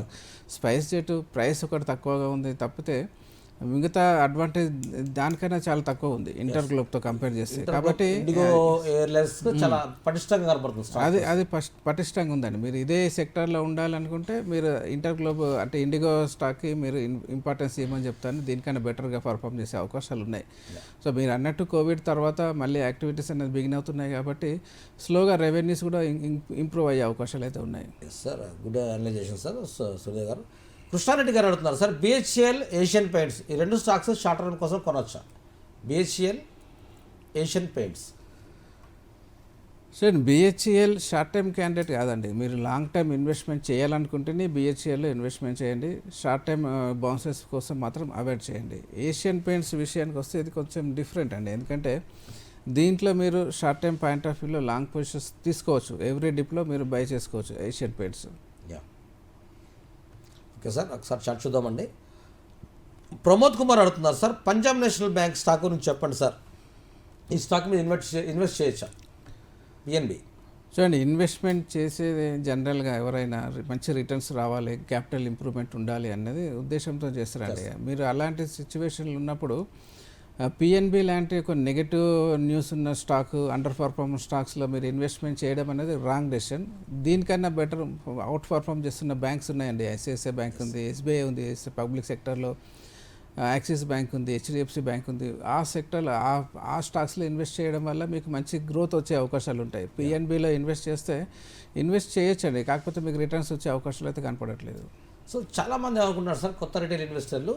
స్పైస్ జెట్ ప్రైస్ ఒకటి తక్కువగా ఉంది తప్పితే మిగతా అడ్వాంటేజ్ దానికన్నా చాలా తక్కువ ఉంది ఇంటర్గ్లోబ్తో కంపేర్ చేస్తే. కాబట్టి ఎయిర్లైన్స్ చాలా పటిష్టంగా కనబడుతుంది. అది పటిష్టంగా ఉందండి. మీరు ఇదే సెక్టార్లో ఉండాలనుకుంటే మీరు ఇంటర్గ్లోబ్ అంటే ఇండిగో స్టాక్కి మీరు ఇంపార్టెన్స్ ఇవ్వమని చెప్తాను. దీనికన్నా బెటర్గా పర్ఫామ్ చేసే అవకాశాలు ఉన్నాయి. సో మీరు అన్నట్టు కోవిడ్ తర్వాత మళ్ళీ యాక్టివిటీస్ అనేది బిగిన్ అవుతున్నాయి. కాబట్టి స్లోగా రెవెన్యూస్ కూడా ఇంప్రూవ్ అయ్యే అవకాశాలు అయితే ఉన్నాయి. సార్ గుడ్ అనలైజేషన్ సార్ సూర్య గారు. కృష్ణారెడ్డి గారు అడుగుతున్నారు సార్, బిహెచ్ఎల్, ఏషియన్ పెయింట్స్ ఈ రెండు స్టాక్స్ షార్ట్ టర్మ్ కోసం కొనవచ్చా? BHL, Asian Paints. Sir BHL short term candidate కాదండి. మీరు లాంగ్ టర్మ్ ఇన్వెస్ట్మెంట్ చేయాలనుకుంటేనే బిహెచ్ఎల్లో ఇన్వెస్ట్మెంట్ చేయండి. షార్ట్ టర్మ్ బౌన్సెస్ కోసం మాత్రం అవాయిడ్ చేయండి. ఏషియన్ పెయింట్స్ విషయానికి వస్తే ఇది కొంచెం డిఫరెంట్ అండి. ఎందుకంటే దీంట్లో మీరు షార్ట్ టర్మ్ పాయింట్ ఆఫ్ వ్యూలో లాంగ్ పొజిషన్స్ తీసుకోవచ్చు. ఎవ్రీ డిప్లో మీరు బై చేసుకోవచ్చు ఏషియన్ పెయింట్స్. ఓకే సార్, ఒకసారి చార్ట్ చూద్దామండి. ప్రమోద్ కుమార్ అడుగుతున్నారు sir, Punjab national bank stock గురించి చెప్పండి సార్, ఈ స్టాక్ మీద ఇన్వెస్ట్ చేయొచ్చా? పిఎన్బి చూడండి, ఇన్వెస్ట్మెంట్ చేసేది జనరల్గా ఎవరైనా మంచి రిటర్న్స్ రావాలి, క్యాపిటల్ ఇంప్రూవ్మెంట్ ఉండాలి అన్నది ఉద్దేశంతో చేస్తారండి. మీరు అలాంటి సిచ్యువేషన్లు ఉన్నప్పుడు పిఎన్బి లాంటి కొన్ని నెగటివ్ న్యూస్ ఉన్న స్టాక్, అండర్ పర్ఫార్మెన్స్ స్టాక్స్లో మీరు ఇన్వెస్ట్మెంట్ చేయడం అనేది రాంగ్ డెసిషన్. దీనికన్నా బెటర్ అవుట్ పర్ఫార్మ్ చేస్తున్న బ్యాంక్స్ ఉన్నాయండి. ఐసిఐసిఐ బ్యాంక్ ఉంది, ఎస్బీఐ ఉంది పబ్లిక్ సెక్టర్లో, యాక్సిస్ బ్యాంక్ ఉంది, హెచ్డిఎఫ్సి బ్యాంక్ ఉంది. ఆ సెక్టర్లో ఆ స్టాక్స్లో ఇన్వెస్ట్ చేయడం వల్ల మీకు మంచి గ్రోత్ వచ్చే అవకాశాలు ఉంటాయి. పిఎన్బిలో ఇన్వెస్ట్ చేస్తే ఇన్వెస్ట్ చేయొచ్చండి, కాకపోతే మీకు రిటర్న్స్ వచ్చే అవకాశాలు అయితే కనపడట్లేదు. సో చాలామంది అనుకుంటున్నారు సార్, కొత్త రిటైల్ ఇన్వెస్టర్లు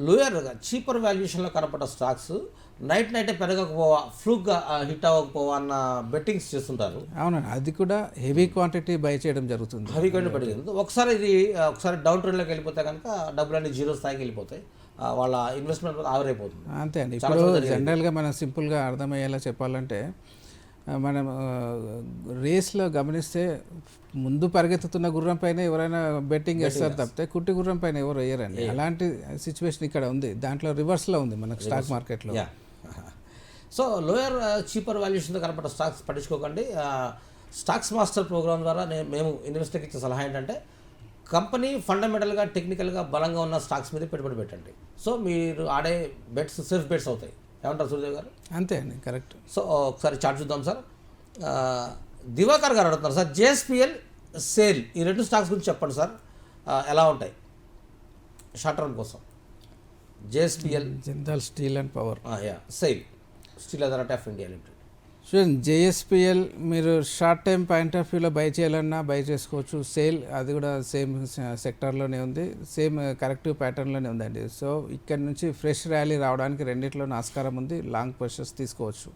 లోయర్గా చీపర్ వాల్యుయేషన్లో కనపడ్డ స్టాక్స్ నైటే పెరగకపోవా, ఫ్లూక్గా హిట్ అవ్వకపోవా అన్న బెట్టింగ్స్ చేస్తుంటారు. అవునండి, అది కూడా హెవీ క్వాంటిటీ బై చేయడం జరుగుతుంది. హెవీ క్వాంటిటీ పెరిగింది. ఒకసారి డౌన్ ట్రెండ్లోకి వెళ్ళిపోతే కనుక డబ్బులన్నీ జీరో స్థాయికి వెళ్ళిపోతాయి, వాళ్ళ ఇన్వెస్ట్మెంట్ ఆవిరైపోతుంది. అంతే అండి. ఇప్పుడు జనరల్గా మనం సింపుల్గా అర్థమయ్యేలా చెప్పాలంటే, మనం రేస్లో గమనిస్తే ముందు పరిగెత్తుతున్న గుర్రం పైన ఎవరైనా బెట్టింగ్ వేస్తారు తప్పితే కుట్టి గుర్రం పైన ఎవరు వేయరండి. అలాంటి సిచ్యువేషన్ ఇక్కడ ఉంది. దాంట్లో రివర్స్లో ఉంది మనకు స్టాక్ మార్కెట్లో. సో లోయర్ చీపర్ వాల్యుయేషన్తో కనపడ్డ స్టాక్స్ పట్టించుకోకండి. స్టాక్స్ మాస్టర్ ప్రోగ్రామ్ ద్వారా మేము ఇన్వెస్టర్కి ఇచ్చే సలహా ఏంటంటే, కంపెనీ ఫండమెంటల్గా టెక్నికల్గా బలంగా ఉన్న స్టాక్స్ మీద పెట్టుబడి పెట్టండి. సో మీరు ఆడే బెట్స్ సేఫ్ బెట్స్ అవుతాయి. ఏమంటారు సూర్యదేవ్ గారు? అంతే అండి, కరెక్ట్. సో ఒకసారి చార్ట్ చూద్దాం సార్. దివాకర్ గారు అడుగుతున్నారు సార్, జేఎస్పిఎల్, సేల్ ఈ రెండు స్టాక్స్ గురించి చెప్పండి సార్, ఎలా ఉంటాయి షార్ట్ టర్మ్ కోసం? JSPL, Jindal steel and power, sale, steel authority of India limited. చూడండి, జేఎస్పిఎల్ మీరు షార్ట్ టైం పాయింట్ ఆఫ్ వ్యూలో బై చేయాలన్నా బై చేసుకోవచ్చు. సేల్ అది కూడా సేమ్ సెక్టార్లోనే ఉంది, సేమ్ కరెక్టివ్ ప్యాటర్న్లోనే ఉందండి. సో ఇక్కడ నుంచి ఫ్రెష్ ర్యాలీ రావడానికి రెండిట్లోనే ఆస్కారం ఉంది, లాంగ్ పొజిషన్స్ తీసుకోవచ్చు.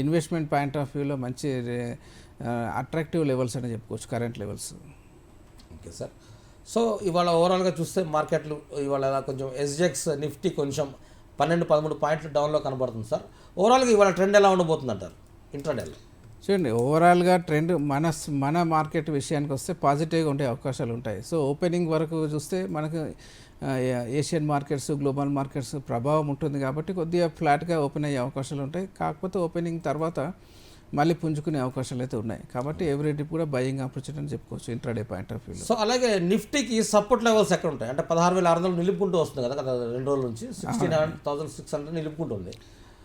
ఇన్వెస్ట్మెంట్ పాయింట్ ఆఫ్ వ్యూలో మంచి అట్రాక్టివ్ లెవెల్స్ అని చెప్పుకోవచ్చు, current levels. Okay sir. So ఇవాళ ఓవరాల్గా చూస్తే మార్కెట్లు ఇవాళ కొంచెం ఎస్జెక్స్ నిఫ్టీ కొంచెం 12-13 పాయింట్లు డౌన్లో కనబడుతుంది సార్. ఓవరాల్గా ఇవాళ ట్రెండ్ ఎలా ఉండబోతుంది అంటారు ఇంట్రాడేలో? చూడండి, ఓవరాల్గా ట్రెండ్ మన మార్కెట్ విషయానికి వస్తే పాజిటివ్గా ఉండే అవకాశాలు ఉంటాయి. సో ఓపెనింగ్ వరకు చూస్తే మనకు ఏషియన్ మార్కెట్స్, గ్లోబల్ మార్కెట్స్ ప్రభావం ఉంటుంది కాబట్టి కొద్దిగా ఫ్లాట్గా ఓపెన్ అయ్యే అవకాశాలు ఉంటాయి. కాకపోతే ఓపెనింగ్ తర్వాత మళ్ళీ పుంజుకునే అవకాశాలు అయితే ఉన్నాయి. కాబట్టి ఎవ్రీ డిప్ కూడా బయింగ్ ఆపర్చునిటీ అని చెప్పుకోవచ్చు ఇంట్రాడే పాయింట్ ఆఫ్ వ్యూలో. సో అలాగే నిఫ్టీకి సపోర్ట్ లెవెల్స్ ఎక్కడ ఉంటాయి అంటే 16,600 నిలుపుకుంటూ వస్తుంది కదా, 2 రోజుల నుంచి 16,600 నిలుపుకుంటుంది.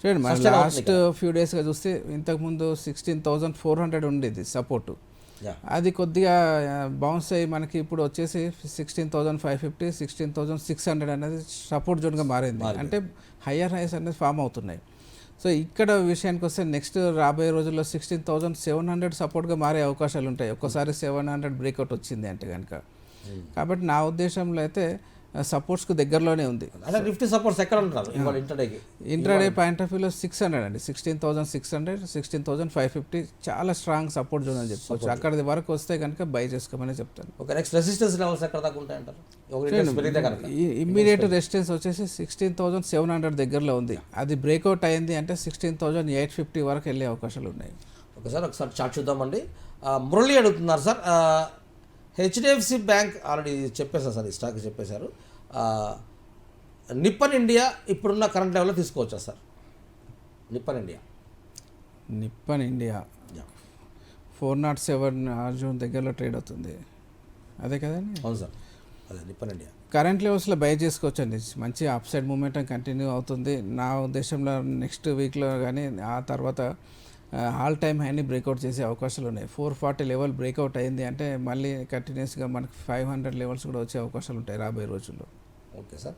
చూడండి, మన లాస్ట్ ఫ్యూ డేస్గా చూస్తే ఇంతకుముందు 16,400 ఉండేది సపోర్టు, అది కొద్దిగా బౌన్స్ అయ్యి మనకి ఇప్పుడు వచ్చేసి 16,550, 16,600 అనేది సపోర్ట్ జోన్గా మారింది. అంటే హయ్యర్ హైస్ అనేది ఫామ్ అవుతున్నాయి. సో ఇక్కడ విషయానికి వస్తే నెక్స్ట్ రాబోయే రోజుల్లో 16,700 సపోర్ట్గా మారే అవకాశాలు ఉంటాయి, ఒక్కసారి 700 బ్రేక్అవుట్ వచ్చింది అంటే కనుక. కాబట్టి నా ఉద్దేశంలో అయితే సపోర్ట్స్కు దగ్గరలోనే ఉంది. అంటే నిఫ్టీ సపోర్ట్స్ ఎక్కడ ఉంటారు ఇవాళ ఇంట్రాడేకి? ఇంట్రాడే పాయింట్ ఆఫ్ వ్యూలో 600 అండి, 16,600, 16,550 చాలా స్ట్రాంగ్ సపోర్ట్ జోన్ అని చెప్పుకోవచ్చు. అక్కడి వరకు వస్తే కనుక బై చేసుకోమని చెప్తాను. ఓకే, నెక్స్ట్ రెసిస్టెన్స్ లెవెల్స్ ఎక్కడ దాకా ఉంటాయి అంటారు? ఇమ్మీడియట్ రెసిస్టెన్స్ వచ్చేసి 16,700 దగ్గరలో ఉంది. అది బ్రేక్అవుట్ అయింది అంటే 16,850 వరకు వెళ్ళే అవకాశాలు ఉన్నాయి. ఓకే సార్, ఒకసారి చార్ట్ చూద్దామండి. మురళి అడుగుతున్నారు సార్, హెచ్డిఎఫ్సి బ్యాంక్ ఆల్రెడీ చెప్పేశారు సార్, ఈ స్టాక్ చెప్పేశారు. నిప్పన్ ఇండియా ఇప్పుడున్న కరెంట్ లెవెల్లో తీసుకోవచ్చా సార్? నిప్పన్ ఇండియా 407 జూన్ దగ్గరలో ట్రేడ్ అవుతుంది, అదే కదండి? అవును సార్, అదే నిప్పన్ ఇండియా కరెంట్ లెవెల్స్లో బై చేసుకోవచ్చు అండి. మంచి అప్ సైడ్ మూమెంటం కంటిన్యూ అవుతుంది. నా ఉద్దేశంలో నెక్స్ట్ వీక్లో కానీ ఆ తర్వాత ఆల్ టైమ్ హైని బ్రేక్అవుట్ చేసే అవకాశాలు ఉన్నాయి. 440 లెవెల్ బ్రేక్అవుట్ అయింది అంటే మళ్ళీ కంటిన్యూస్గా మనకి 500 లెవెల్స్ కూడా వచ్చే అవకాశాలు ఉంటాయి రాబోయే రోజుల్లో. ఓకే సార్,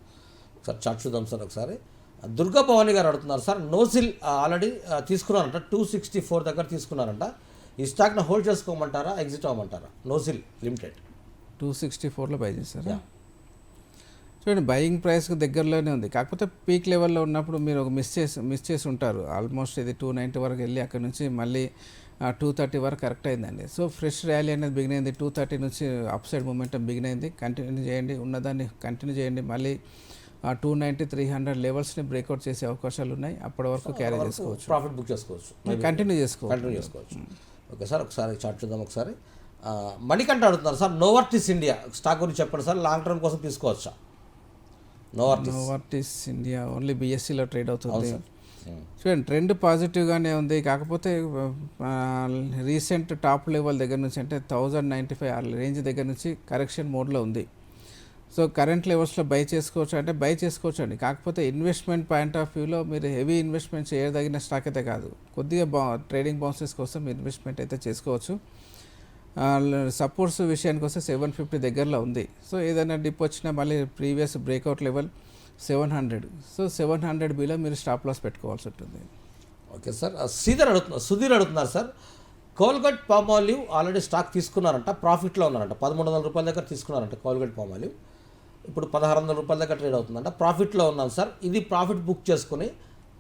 ఒకసారి చార్ట్ చూద్దాం సార్. ఒకసారి దుర్గా భవాని గారు అడుగుతున్నారు సార్, నోసిల్ ఆల్రెడీ తీసుకున్నారంట, 264 దగ్గర తీసుకున్నారంట. ఈ స్టాక్ను హోల్డ్ చేసుకోమంటారా, ఎగ్జిట్ అవ్వమంటారా? నోసిల్ లిమిటెడ్ 264లో బై చేశారు. చూడండి, బయింగ్ ప్రైస్కి దగ్గరలోనే ఉంది. కాకపోతే పీక్ లెవెల్లో ఉన్నప్పుడు మీరు ఒక మిస్ చేసి ఉంటారు. ఆల్మోస్ట్ ఇది 290 వరకు వెళ్ళి అక్కడ నుంచి మళ్ళీ 230 వరకు కరెక్ట్ అయిందండి. సో ఫ్రెష్ ర్యాలీ అనేది బిగిన్ అయింది, 230 నుంచి అప్ సైడ్ మూమెంటం బిగిన్ అయింది. కంటిన్యూ చేయండి, ఉన్నదాన్ని కంటిన్యూ చేయండి. మళ్ళీ 290, 300 లెవెల్స్ని బ్రేక్అవుట్ చేసే అవకాశాలు ఉన్నాయి. అప్పటి వరకు క్యారీ చేసుకోవచ్చు, ప్రాఫిట్ బుక్ చేసుకోవచ్చు, కంటిన్యూ చేసుకోవచ్చు. ఓకే సార్, ఒకసారి చార్ట్ చూద్దాం. ఒకసారి మణికంఠ అడుగుతున్నారు సార్, నోవర్టిస్ ఇండియా స్టాక్ గురించి చెప్పండి సార్, లాంగ్ టర్మ్ కోసం తీసుకోవచ్చా? నోవర్టిస్ ఇండియా ఓన్లీ బిఎస్సిలో ట్రేడ్ అవుతుంది. చూడండి, ట్రెండ్ పాజిటివ్గానే ఉంది. కాకపోతే రీసెంట్ టాప్ లెవెల్ దగ్గర నుంచి అంటే 1095 రేంజ్ దగ్గర నుంచి కరెక్షన్ మోడ్లో ఉంది. సో కరెంట్ లెవెల్స్లో బై చేసుకోవచ్చు అంటే బై చేసుకోవచ్చు అండి. కాకపోతే ఇన్వెస్ట్మెంట్ పాయింట్ ఆఫ్ వ్యూలో మీరు హెవీ ఇన్వెస్ట్మెంట్ చేయదగిన స్టాక్ అయితే కాదు. కొద్దిగా ట్రేడింగ్ బౌన్సెస్ కోసం ఇన్వెస్ట్మెంట్ అయితే చేసుకోవచ్చు. సపోర్ట్స్ విషయానికి వస్తే 750 దగ్గరలో ఉంది. సో ఏదైనా డిప్ వచ్చినా మళ్ళీ previous breakout level 700. So 700 below మీరు స్టాప్ లాస్ పెట్టుకోవాల్సి ఉంటుంది. ఓకే సార్, సుధీర్ అడుగుతున్నారు sir, Colgate Palmolive already stock తీసుకున్నారంట, ప్రాఫిట్లో ఉన్నారంట, 1,300 రూపాయల దగ్గర తీసుకున్నారంట కోల్గేట్ పామ్ ఆలివ్. ఇప్పుడు 1,600 రూపాయల దగ్గర ట్రేడ్ అవుతుందంట, ప్రాఫిట్లో ఉన్నాను సార్. ఇది ప్రాఫిట్ బుక్ చేసుకుని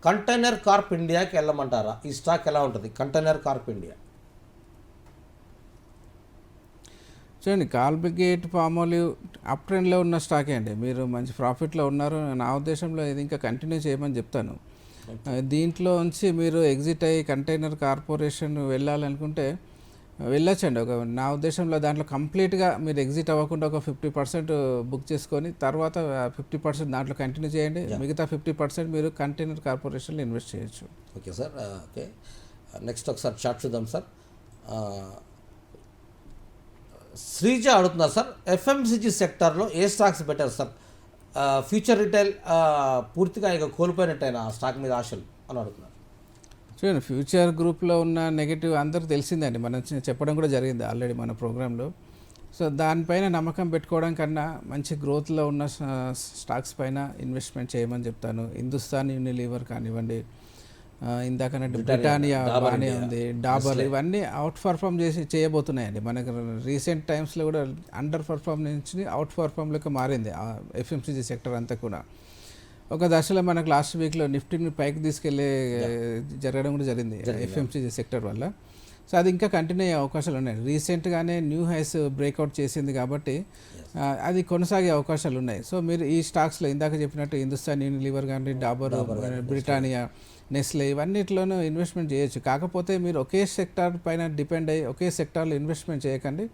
కంటైనర్ కార్ప్ ఇండియాకి వెళ్ళమంటారా? ఈ స్టాక్ ఎలా ఉంటుంది కంటైనర్ కార్ప్ ఇండియా? చూడండి, కోల్గేట్ పామ్ ఆలివ్ అప్ ట్రెండ్లో ఉన్న స్టాకే అండి. మీరు మంచి ప్రాఫిట్లో ఉన్నారు. నా ఉద్దేశంలో ఇది ఇంకా కంటిన్యూ చేయమని చెప్తాను. దీంట్లో నుంచి మీరు ఎగ్జిట్ అయ్యి కంటైనర్ కార్పొరేషన్ వెళ్ళాలనుకుంటే వెళ్ళొచ్చండి. నా ఉద్దేశంలో దాంట్లో కంప్లీట్గా మీరు ఎగ్జిట్ అవ్వకుండా ఒక 50% బుక్ చేసుకొని తర్వాత 50% దాంట్లో కంటిన్యూ చేయండి. మిగతా 50% మీరు కంటైనర్ కార్పొరేషన్లో ఇన్వెస్ట్ చేయొచ్చు. Okay sir, okay. నెక్స్ట్ ఒకసారి చార్ట్ చూద్దాం సార్. శ్రీజ అడుగుతున్నారు సార్, ఎఫ్ఎంసీజీ సెక్టార్లో ఏ stocks better sir? Future retail పూర్తిగా ఇక కోల్పోయినట్టయినా ఆ స్టాక్ మీద ఆశలు అని అడుగుతున్నారు. చూడండి, ఫ్యూచర్ గ్రూప్లో ఉన్న నెగిటివ్ అందరికీ తెలిసిందండి, మనం చెప్పడం కూడా జరిగింది ఆల్రెడీ మన ప్రోగ్రాంలో. సో దానిపైన నమ్మకం పెట్టుకోవడం కన్నా మంచి గ్రోత్లో ఉన్న స్టాక్స్ పైన ఇన్వెస్ట్మెంట్ చేయమని చెప్తాను. హిందుస్థాన్ యూనిలీవర్ కానివ్వండి, ఇందాకనంటే బ్రిటానియా బాగానే ఉంది, డాబర్, ఇవన్నీ అవుట్ పర్ఫామ్ చేయబోతున్నాయండి. మనకు రీసెంట్ టైమ్స్లో కూడా అండర్ పర్ఫామ్ నుంచి అవుట్ పర్ఫామ్లోకి మారింది ఎఫ్ఎంసీజీ సెక్టర్ అంతా కూడా. ఒక దశలో మనకు లాస్ట్ వీక్లో నిఫ్టీని పైకి తీసుకెళ్ళే జరగడం కూడా జరిగింది ఎఫ్ఎంసీజీ సెక్టర్ వల్ల. సో అది ఇంకా కంటిన్యూ అయ్యే అవకాశాలు ఉన్నాయి. రీసెంట్గానే న్యూ హైస్ బ్రేక్అవుట్ చేసింది కాబట్టి అది కొనసాగే అవకాశాలు ఉన్నాయి. సో మీరు ఈ స్టాక్స్లో ఇందాక చెప్పినట్టు హిందుస్థాన్ యూనిలీవర్ కానీ, డాబర్, బ్రిటానియా, నెస్లే, ఇవన్నిటిలోనూ ఇన్వెస్ట్మెంట్ చేయొచ్చు. కాకపోతే మీరు ఒకే సెక్టార్ పైన డిపెండ్ అయ్యి ఒకే సెక్టార్లో ఇన్వెస్ట్మెంట్ చేయకండి,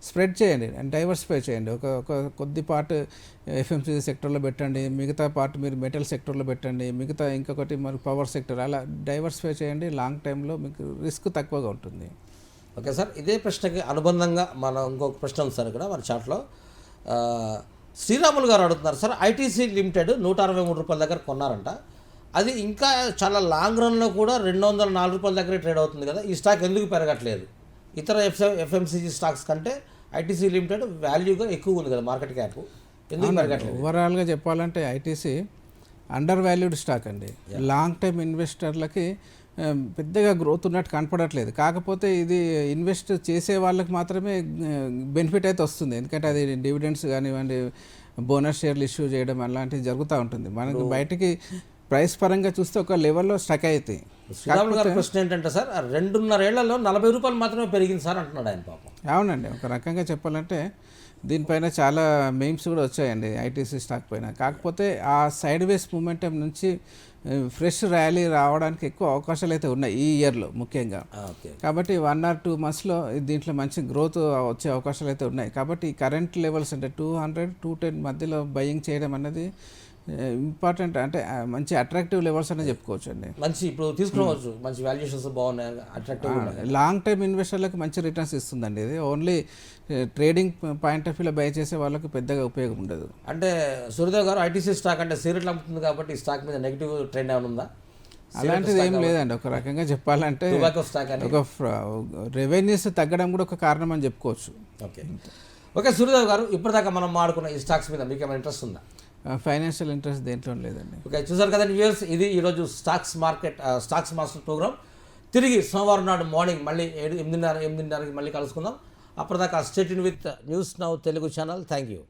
స్ప్రెడ్ చేయండి అండ్ డైవర్సిఫై చేయండి. ఒక కొద్ది పార్ట్ ఎఫ్ఎంసీజీ సెక్టర్లో పెట్టండి, మిగతా పార్ట్ మీరు మెటల్ సెక్టర్లో పెట్టండి, మిగతా ఇంకొకటి మరి పవర్ సెక్టర్, అలా డైవర్సిఫై చేయండి. లాంగ్ టైంలో మీకు రిస్క్ తక్కువగా ఉంటుంది. ఓకే సార్, ఇదే ప్రశ్నకి అనుబంధంగా మనం ఇంకొక ప్రశ్న ఉంది సార్ ఇక్కడ మన చాట్లో. శ్రీరాములు గారు అడుగుతున్నారు సార్, ఐటీసీ లిమిటెడ్ 163 రూపాయల దగ్గర కొన్నారంట, అది ఇంకా చాలా లాంగ్ రన్లో కూడా 204 రూపాయల దగ్గరే ట్రేడ్ అవుతుంది కదా, ఈ స్టాక్ ఎందుకు పెరగట్లేదు? ఇతర ఎఫ్ఎంసీజీ స్టాక్స్ కంటే ఐటీసీ లిమిటెడ్ వాల్యూగా ఎక్కువ ఉంది కదా మార్కెట్ క్యాప్, ఎందుకు పెరగట్లేదు? ఓవరాల్గా చెప్పాలంటే ఐటీసీ అండర్ వాల్యూడ్ స్టాక్ అండి. లాంగ్ టైమ్ ఇన్వెస్టర్లకి పెద్దగా గ్రోత్ ఉన్నట్టు కనపడట్లేదు. కాకపోతే ఇది ఇన్వెస్ట్ చేసే వాళ్ళకి మాత్రమే బెనిఫిట్ అయితే వస్తుంది, ఎందుకంటే అది డివిడెండ్స్ కానివ్వండి, బోనస్ షేర్లు ఇష్యూ చేయడం అలాంటివి జరుగుతూ ఉంటుంది. మనకు బయటికి ప్రైస్ పరంగా చూస్తే ఒక లెవెల్లో స్టక్ అవుతాయి. శ్రీరాములు గారి ప్రశ్న ఏంటంటే సార్, 2.5 ఏళ్లలో 40 రూపాయలు మాత్రమే పెరిగింది సార్ అంటున్నాడు ఆయన పాపం. అవునండి, ఒక రకంగా చెప్పాలంటే దీనిపైన చాలా మెయిమ్స్ కూడా వచ్చాయండి ఐటీసీ స్టాక్ పైన. కాకపోతే ఆ సైడ్ వేస్ మూమెంటం నుంచి ఫ్రెష్ ర్యాలీ రావడానికి ఎక్కువ అవకాశాలు అయితే ఉన్నాయి ఈ ఇయర్లో ముఖ్యంగా. కాబట్టి 1 or 2 monthsలో దీంట్లో మంచి గ్రోత్ వచ్చే అవకాశాలు అయితే ఉన్నాయి. కాబట్టి కరెంట్ లెవెల్స్ అంటే 200-210 మధ్యలో బయింగ్ చేయడం అనేది ఇంపార్టెంట్, అంటే మంచి అట్రాక్టివ్ లెవెల్స్ అనే చెప్పుకోవచ్చు అండి. మంచి ఇప్పుడు తీసుకోవచ్చు, మంచి వాల్యుయేషన్స్ బాగున్నాయి, అట్రాక్టివ్. లాంగ్ టైమ్ ఇన్వెస్టర్లకు మంచి రిటర్న్స్ ఇస్తుందండి ఇది. ఓన్లీ ట్రేడింగ్ పాయింట్ ఆఫ్ వ్యూలో బై చేసే వాళ్ళకి పెద్దగా ఉపయోగం ఉండదు. అంటే సూర్యదేవ్ గారు, ఐటీసీ స్టాక్ అంటే సీరియట్లు అమ్ముతుంది కాబట్టి ఈ స్టాక్ మీద నెగిటివ్ ట్రెండ్ ఏమైనా ఉందా? అలాంటిది ఏం లేదండి. ఒక రకంగా చెప్పాలంటే ఒక రెవెన్యూస్ తగ్గడం కూడా ఒక కారణం అని చెప్పుకోవచ్చు. ఓకే సూర్యదేవ్ గారు, ఇప్పటిదాకా మనం మాడుకున్న ఈ స్టాక్స్ మీద మీకు ఏమైనా ఇంట్రెస్ట్ ఉందా? ఫైనాన్షియల్ ఇంట్రెస్ట్ దేంట్లో లేదండి. ఓకే, చూసారు కదండి వ్యూయర్స్, ఇది ఈరోజు స్టాక్స్ మాస్టర్ ప్రోగ్రామ్. తిరిగి సోమవారం నాడు మార్నింగ్ మళ్ళీ 8:30కి మళ్ళీ కలుసుకుందాం. అప్పటిదాకా stay tune with news now Telugu channel. Thank you.